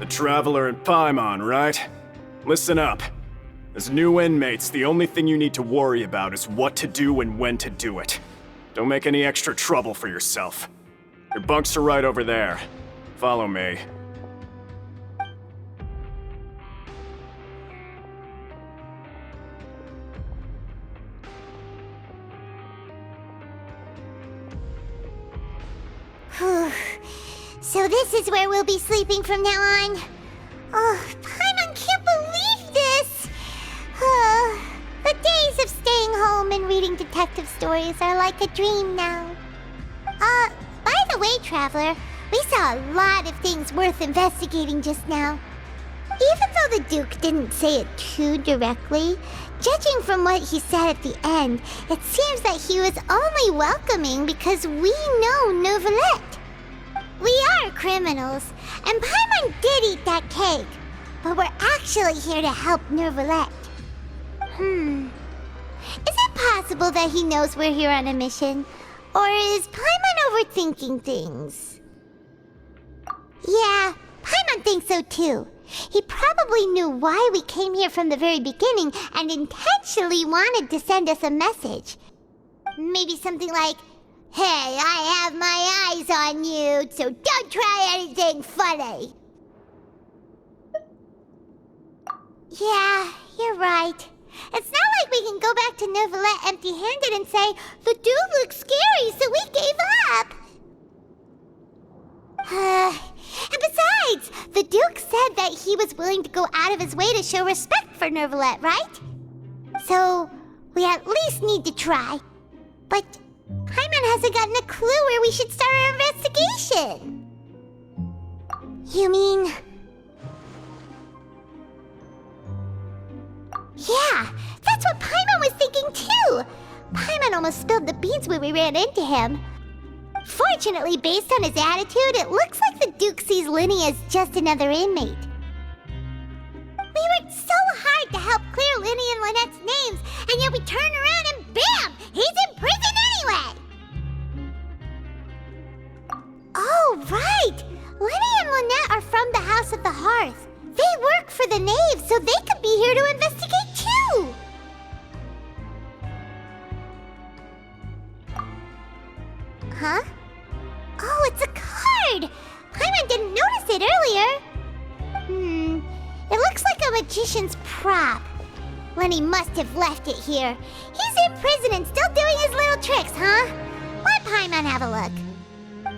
The Traveler and Paimon, right? Listen up. As new inmates, the only thing you need to worry about is what to do and when to do it. Don't make any extra trouble for yourself. Your bunks are right over there. Follow me. So this is where we'll be sleeping from now on. Oh, Paimon can't believe this! The days of staying home and reading detective stories are like a dream now. By the way, Traveler, we saw a lot of things worth investigating just now. Even though the Duke didn't say it too directly, judging from what he said at the end, it seems that he was only welcoming because we know Neuvillette. We are criminals, and Paimon did eat that cake, but we're actually here to help Neuvillette. Is it possible that he knows we're here on a mission? Or is Paimon overthinking things? Yeah, Paimon thinks so too. He probably knew why we came here from the very beginning and intentionally wanted to send us a message. Maybe something like, "Hey, I have my eyes on you, so don't try anything funny." Yeah, you're right. It's not like we can go back to Neuvillette empty-handed and say, "The dude looks scary, so we gave up." And besides, the Duke said that he was willing to go out of his way to show respect for Neuvillette, right? So, we at least need to try. But Paimon hasn't gotten a clue where we should start our investigation. You mean... Yeah, that's what Paimon was thinking too! Paimon almost spilled the beans when we ran into him. Fortunately, based on his attitude, it looks like the Duke sees Linny as just another inmate. We worked so hard to help clear Linny and Lynette's names, and yet we turn around and BAM! He's in prison anyway! Oh, right! Linny and Lynette are from the House of the Hearth. They work for the Knave, so they could be here to investigate too! Huh? Oh, it's a card! Paimon didn't notice it earlier. It looks like a magician's prop. Lenny must have left it here. He's in prison and still doing his little tricks, huh? Let Paimon have a look.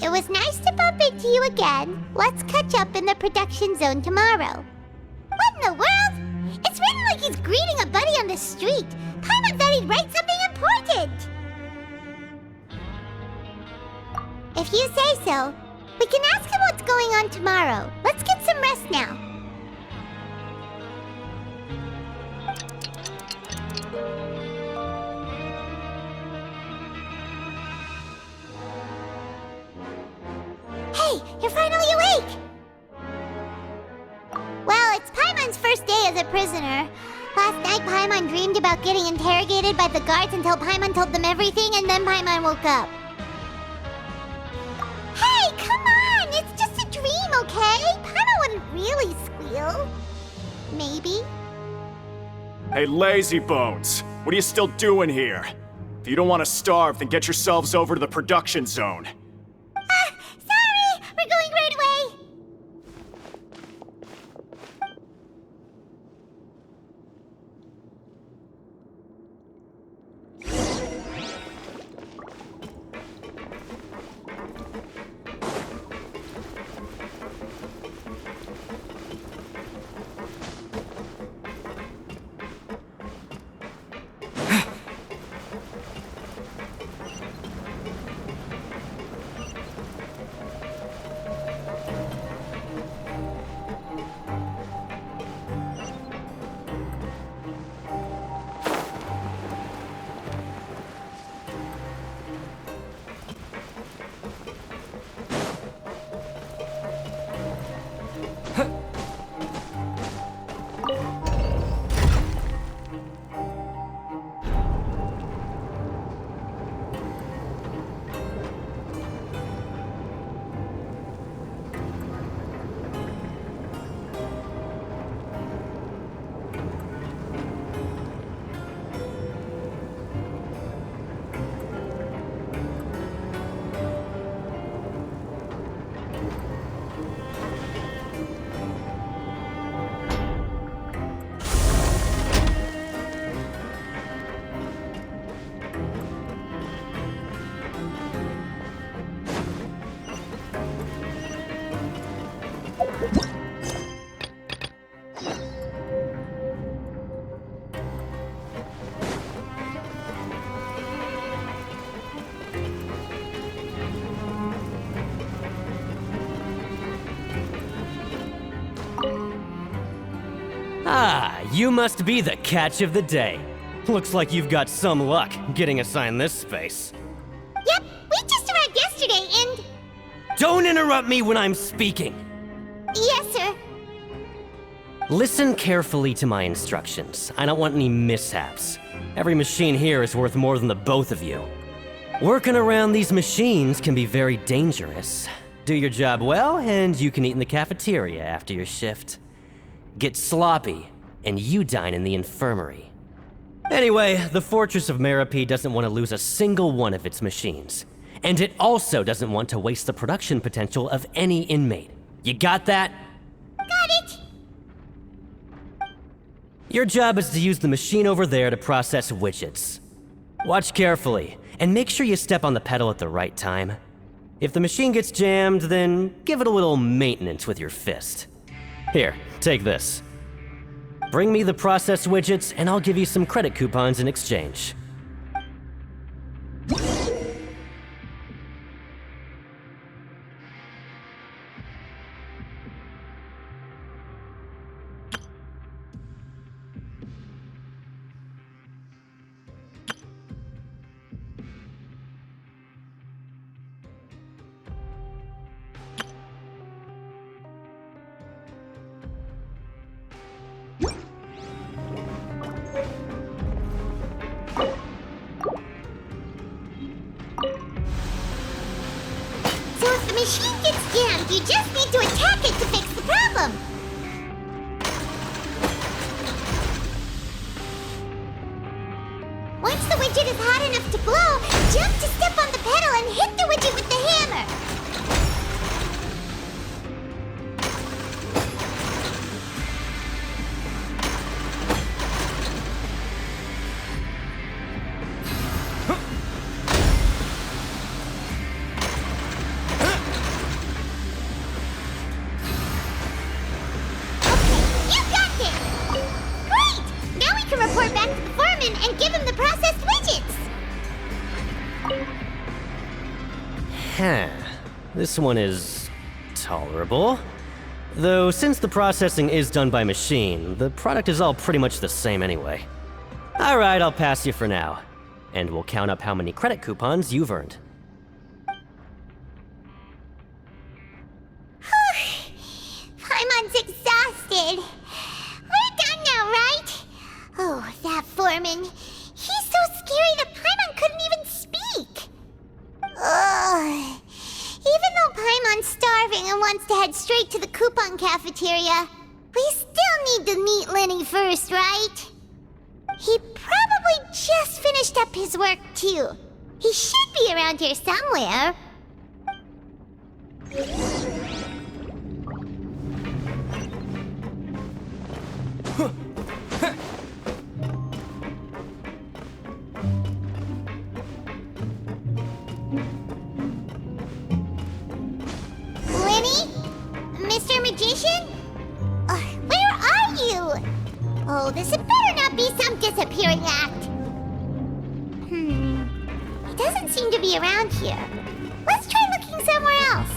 It was nice to bump into you again. Let's catch up in the production zone tomorrow. What in the world? It's written like he's greeting a buddy on the street. Paimon thought he'd write something important. If you say so, we can ask him what's going on tomorrow. Let's get some rest now. Hey, you're finally awake! Well, it's Paimon's first day as a prisoner. Last night, Paimon dreamed about getting interrogated by the guards until Paimon told them everything, and then Paimon woke up. Hey, come on! It's just a dream, okay? Paimon wouldn't really squeal. Maybe. Hey, lazy bones! What are you still doing here? If you don't want to starve, then get yourselves over to the production zone. Sorry! We're going right away! Ah, you must be the catch of the day. Looks like you've got some luck getting assigned this space. Yep, we just arrived yesterday and... Don't interrupt me when I'm speaking! Yes, sir. Listen carefully to my instructions. I don't want any mishaps. Every machine here is worth more than the both of you. Working around these machines can be very dangerous. Do your job well, and you can eat in the cafeteria after your shift. Get sloppy, and you dine in the infirmary. Anyway, the Fortress of Morapide doesn't want to lose a single one of its machines. And it also doesn't want to waste the production potential of any inmate. You got that? Got it. Your job is to use the machine over there to process widgets. Watch carefully, and make sure you step on the pedal at the right time. If the machine gets jammed, then give it a little maintenance with your fist. Here, take this. Bring me the process widgets, and I'll give you some credit coupons in exchange. So if the machine gets jammed, you just need to attack it to fix the problem. Once the widget is hot enough to blow, jump to step on the pedal and hit the widget with the hammer. Report back to the foreman and give him the processed widgets! Huh. This one is tolerable. Though since the processing is done by machine, the product is all pretty much the same anyway. Alright, I'll pass you for now. And we'll count up how many credit coupons you've earned. Paimon's exhausted. We're done now, right? Oh, that foreman. He's so scary that Paimon couldn't even speak. Ugh. Even though Paimon's starving and wants to head straight to the coupon cafeteria, we still need to meet Lenny first, right? He probably just finished up his work, too. He should be around here somewhere. Lenny? Mr. Magician? Where are you? Oh, this had better not be some disappearing act. He doesn't seem to be around here. Let's try looking somewhere else.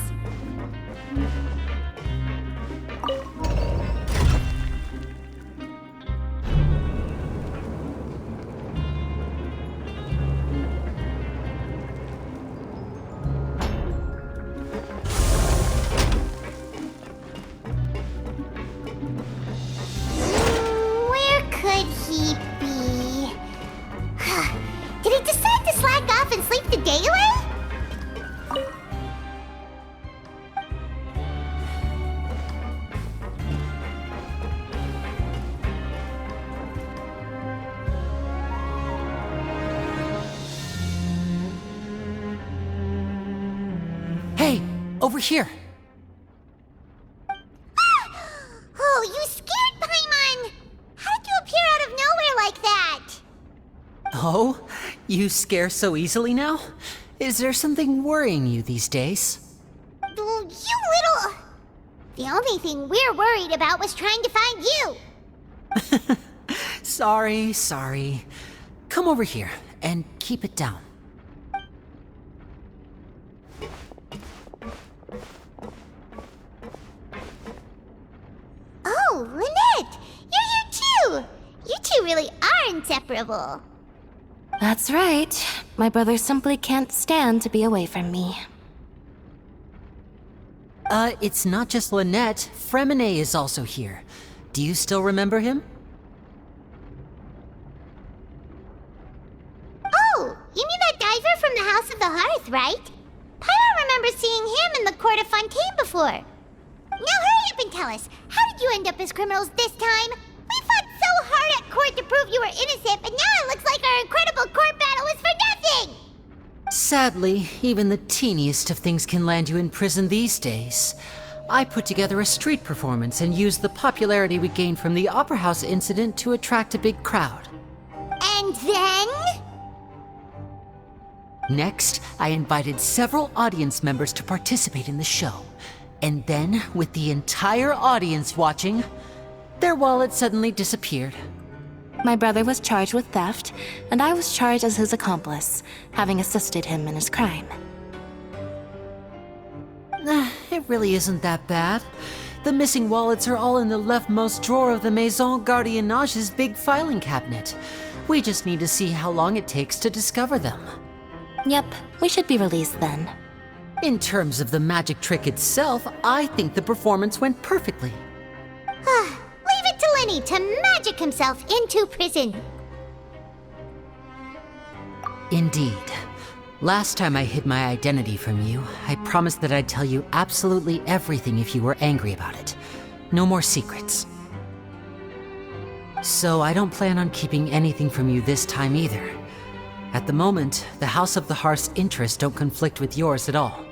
Where could he be? Did he decide to slack off and sleep the day away? Hey, over here. Oh, you scared Paimon! How did you appear out of nowhere like that? Oh, you scare so easily now? Is there something worrying you these days? You little... The only thing we're worried about was trying to find you. Sorry. Come over here and keep it down. Oh, Lynette! You're here You two really are inseparable. That's right. My brother simply can't stand to be away from me. It's not just Lynette. Fremine is also here. Do you still remember him? Oh, you mean that diver from the House of the Hearth, right? Paimon remembers seeing him in the Court of Fontaine before. Now hurry up and tell us, how did you end up as criminals this time? We fought so hard at court to prove you were innocent, but now it looks like our incredible court battle was for nothing! Sadly, even the teeniest of things can land you in prison these days. I put together a street performance and used the popularity we gained from the Opera House incident to attract a big crowd. And then? Next, I invited several audience members to participate in the show. And then, with the entire audience watching, their wallet suddenly disappeared. My brother was charged with theft, and I was charged as his accomplice, having assisted him in his crime. It really isn't that bad. The missing wallets are all in the leftmost drawer of the Maison Gardiennage's big filing cabinet. We just need to see how long it takes to discover them. Yep, we should be released then. In terms of the magic trick itself, I think the performance went perfectly. Leave it to Lenny to magic himself into prison. Indeed. Last time I hid my identity from you, I promised that I'd tell you absolutely everything if you were angry about it. No more secrets. So I don't plan on keeping anything from you this time either. At the moment, the House of the Hearth's interests don't conflict with yours at all.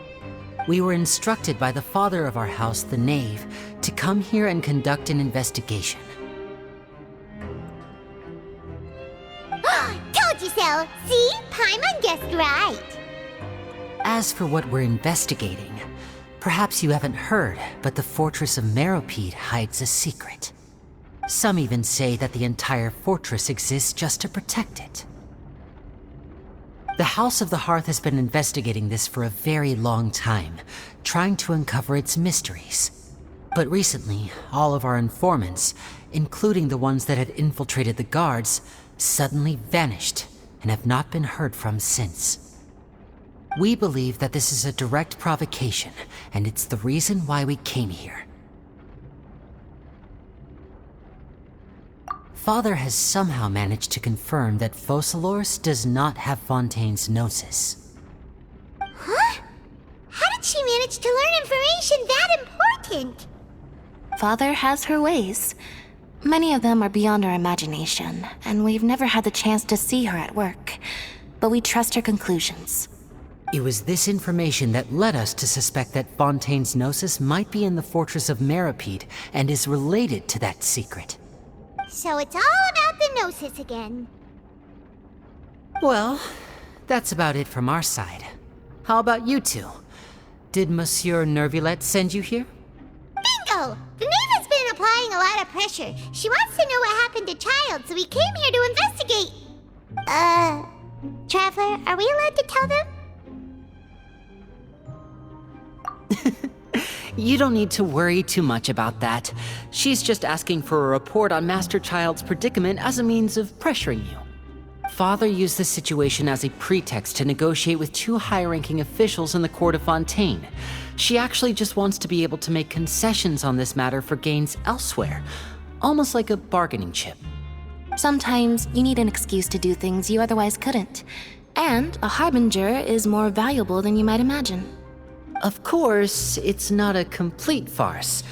We were instructed by the father of our house, the Knave, to come here and conduct an investigation. Told you so! See? Paimon guessed right. As for what we're investigating, perhaps you haven't heard, but the fortress of Morapide hides a secret. Some even say that the entire fortress exists just to protect it. The House of the Hearth has been investigating this for a very long time, trying to uncover its mysteries. But recently, all of our informants, including the ones that had infiltrated the guards, suddenly vanished and have not been heard from since. We believe that this is a direct provocation, and it's the reason why we came here. Father has somehow managed to confirm that Focalors does not have Fontaine's gnosis. Huh? How did she manage to learn information that important? Father has her ways. Many of them are beyond our imagination, and we've never had the chance to see her at work. But we trust her conclusions. It was this information that led us to suspect that Fontaine's gnosis might be in the fortress of Morapide and is related to that secret. So it's all about the Gnosis again. Well, that's about it from our side. How about you two? Did Monsieur Nervulette send you here? Bingo! The Knave has been applying a lot of pressure. She wants to know what happened to Child, so we came here to investigate. Traveler, are we allowed to tell them? You don't need to worry too much about that. She's just asking for a report on Master Child's predicament as a means of pressuring you. Father used this situation as a pretext to negotiate with two high-ranking officials in the court of Fontaine. She actually just wants to be able to make concessions on this matter for gains elsewhere, almost like a bargaining chip. Sometimes you need an excuse to do things you otherwise couldn't. And a harbinger is more valuable than you might imagine. Of course, it's not a complete farce.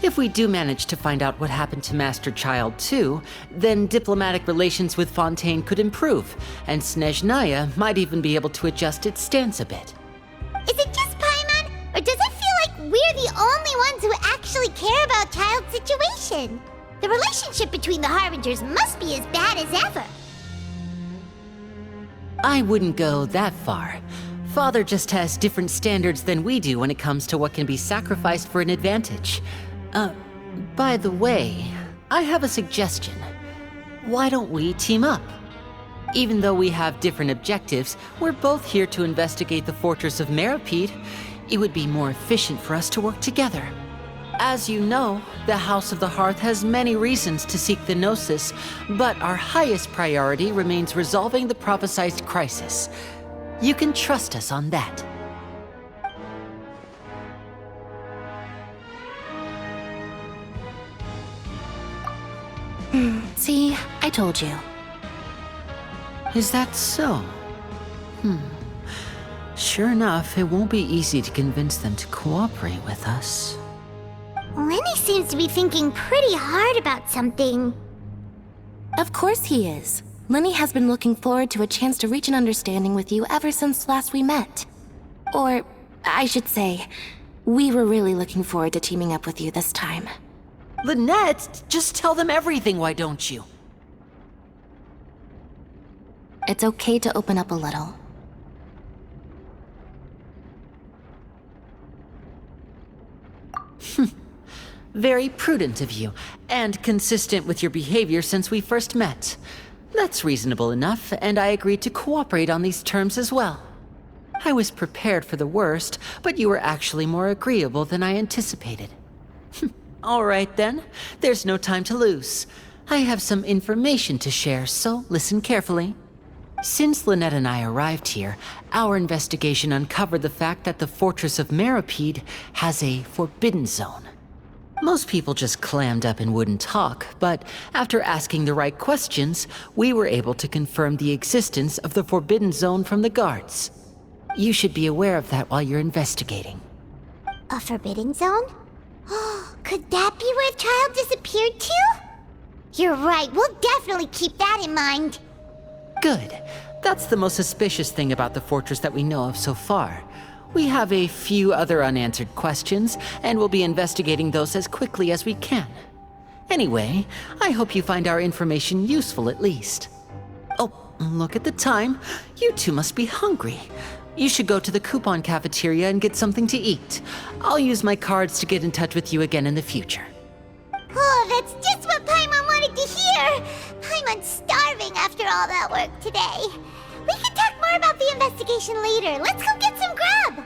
If we do manage to find out what happened to Master Child too, then diplomatic relations with Fontaine could improve, and Snezhnaya might even be able to adjust its stance a bit. Is it just Paimon, or does it feel like we're the only ones who actually care about Child's situation? The relationship between the Harbingers must be as bad as ever. I wouldn't go that far. Father just has different standards than we do when it comes to what can be sacrificed for an advantage. By the way, I have a suggestion. Why don't we team up? Even though we have different objectives, we're both here to investigate the fortress of Morapide. It would be more efficient for us to work together. As you know, the House of the Hearth has many reasons to seek the Gnosis, but our highest priority remains resolving the prophesized crisis. You can trust us on that. See, I told you. Is that so? Sure enough, it won't be easy to convince them to cooperate with us. Lenny seems to be thinking pretty hard about something. Of course he is. Lenny has been looking forward to a chance to reach an understanding with you ever since last we met. Or, I should say, we were really looking forward to teaming up with you this time. Lynette, just tell them everything, why don't you? It's okay to open up a little. Very prudent of you, and consistent with your behavior since we first met. That's reasonable enough, and I agreed to cooperate on these terms as well. I was prepared for the worst, but you were actually more agreeable than I anticipated. All right then, there's no time to lose. I have some information to share, so listen carefully. Since Lynette and I arrived here, our investigation uncovered the fact that the Fortress of Morapide has a forbidden zone. Most people just clammed up and wouldn't talk, but after asking the right questions, we were able to confirm the existence of the forbidden zone from the guards. You should be aware of that while you're investigating. A forbidden zone? Could that be where the child disappeared to? You're right, we'll definitely keep that in mind. Good. That's the most suspicious thing about the fortress that we know of so far. We have a few other unanswered questions, and we'll be investigating those as quickly as we can. Anyway, I hope you find our information useful at least. Oh, look at the time. You two must be hungry. You should go to the coupon cafeteria and get something to eat. I'll use my cards to get in touch with you again in the future. Oh, that's just what Paimon wanted to hear! Paimon's starving after all that work today. We can talk more about the investigation later. Let's go get some grub!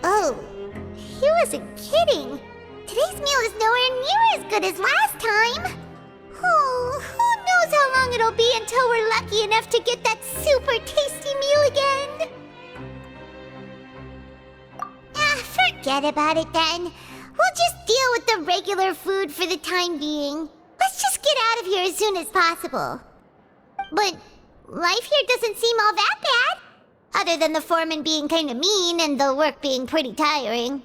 Oh, he wasn't kidding. Today's meal is nowhere near as good as last time. Oh, who knows how long it'll be until we're lucky enough to get that super tasty meal again. Forget about it then. We'll just deal with the regular food for the time being. Let's just get out of here as soon as possible. But life here doesn't seem all that bad. Other than the foreman being kinda mean and the work being pretty tiring.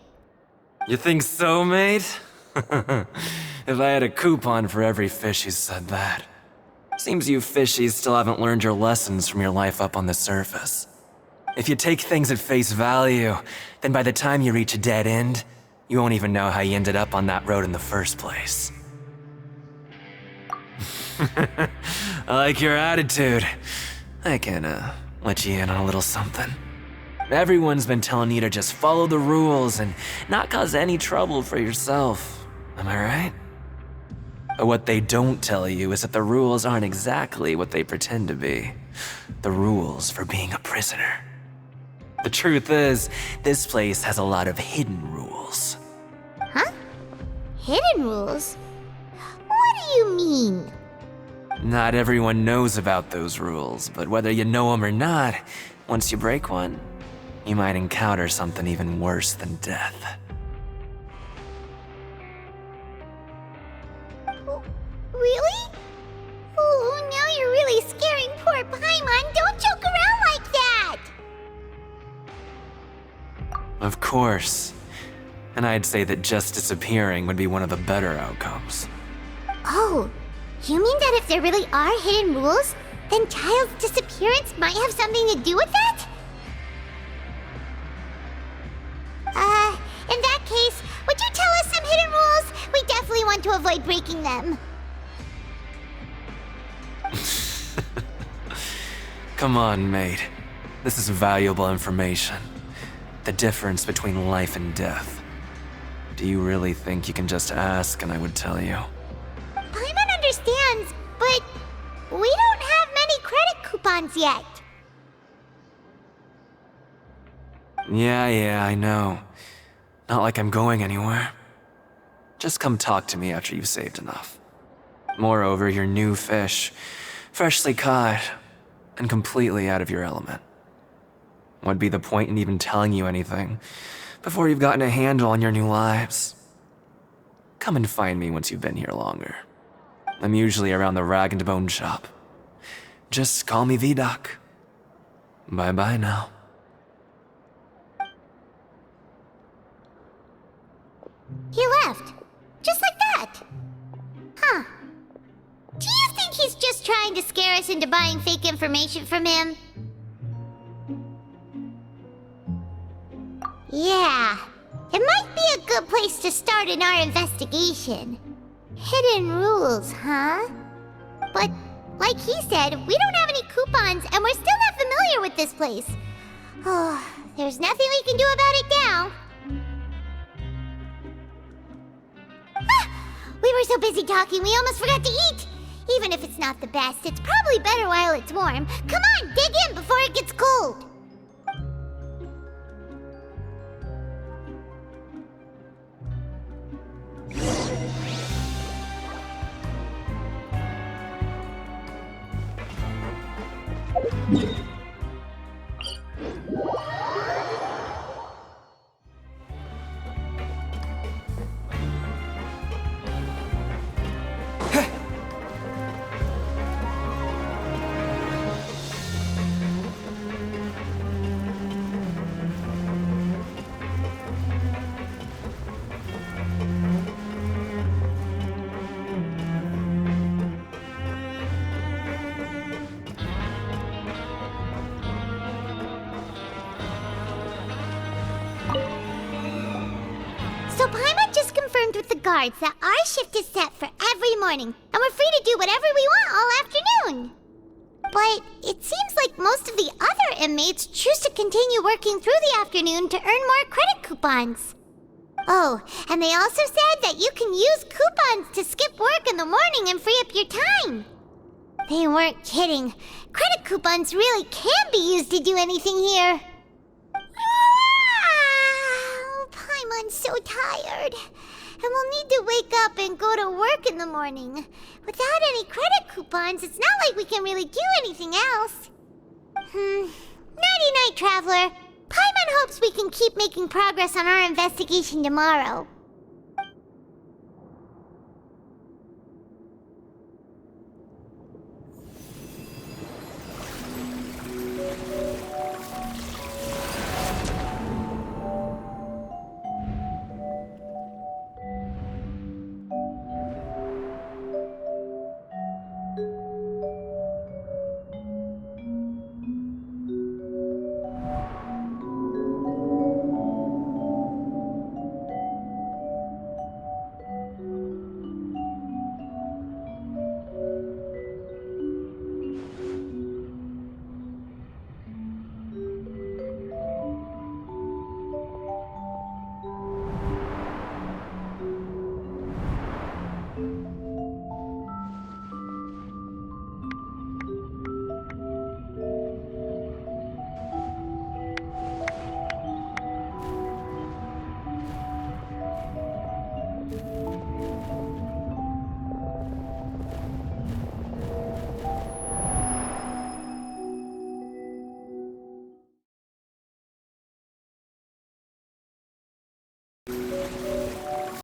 You think so, mate? If I had a coupon for every fish who said that. Seems you fishies still haven't learned your lessons from your life up on the surface. If you take things at face value, then by the time you reach a dead end, you won't even know how you ended up on that road in the first place. I like your attitude. I can, let you in on a little something. Everyone's been telling you to just follow the rules and not cause any trouble for yourself. Am I right? But what they don't tell you is that the rules aren't exactly what they pretend to be. The rules for being a prisoner. The truth is, this place has a lot of hidden rules. Huh? Hidden rules? What do you mean? Not everyone knows about those rules, but whether you know them or not, once you break one, you might encounter something even worse than death. Really? Oh, now you're really scaring poor Paimon. Don't joke around like that! Of course. And I'd say that just disappearing would be one of the better outcomes. Oh, you mean that if there really are hidden rules, Then Child's disappearance might have something to do with that? In that case, would you tell us some hidden rules? We definitely want to avoid breaking them. Come on, mate. This is valuable information. The difference between life and death. Do you really think you can just ask and I would tell you? Paimon understands, but we don't have many credit coupons yet. Yeah, I know. Not like I'm going anywhere. Just come talk to me after you've saved enough. Moreover, you're new fish, freshly caught, and completely out of your element. What'd be the point in even telling you anything before you've gotten a handle on your new lives? Come and find me once you've been here longer. I'm usually around the rag and bone shop. Just call me V-Doc. Bye-bye now. He left. Just like that. Huh. Do you think he's just trying to scare us into buying fake information from him? Yeah. It might be a good place to start in our investigation. Hidden rules, huh? But, like he said, we don't have any coupons and we're still not familiar with this place. Oh, there's nothing we can do about it now. We were so busy talking, we almost forgot to eat! Even if it's not the best, it's probably better while it's warm. Come on, dig in before it gets cold! So Paimon just confirmed with the guards that our shift is set for every morning, and we're free to do whatever we want all afternoon. But it seems like most of the other inmates choose to continue working through the afternoon to earn more credit coupons. Oh, and they also said that you can use coupons to skip work in the morning and free up your time. They weren't kidding. Credit coupons really can be used to do anything here. Paimon's so tired. And we'll need to wake up and go to work in the morning. Without any credit coupons, it's not like we can really do anything else. Nighty-night, Traveler. Paimon hopes we can keep making progress on our investigation tomorrow.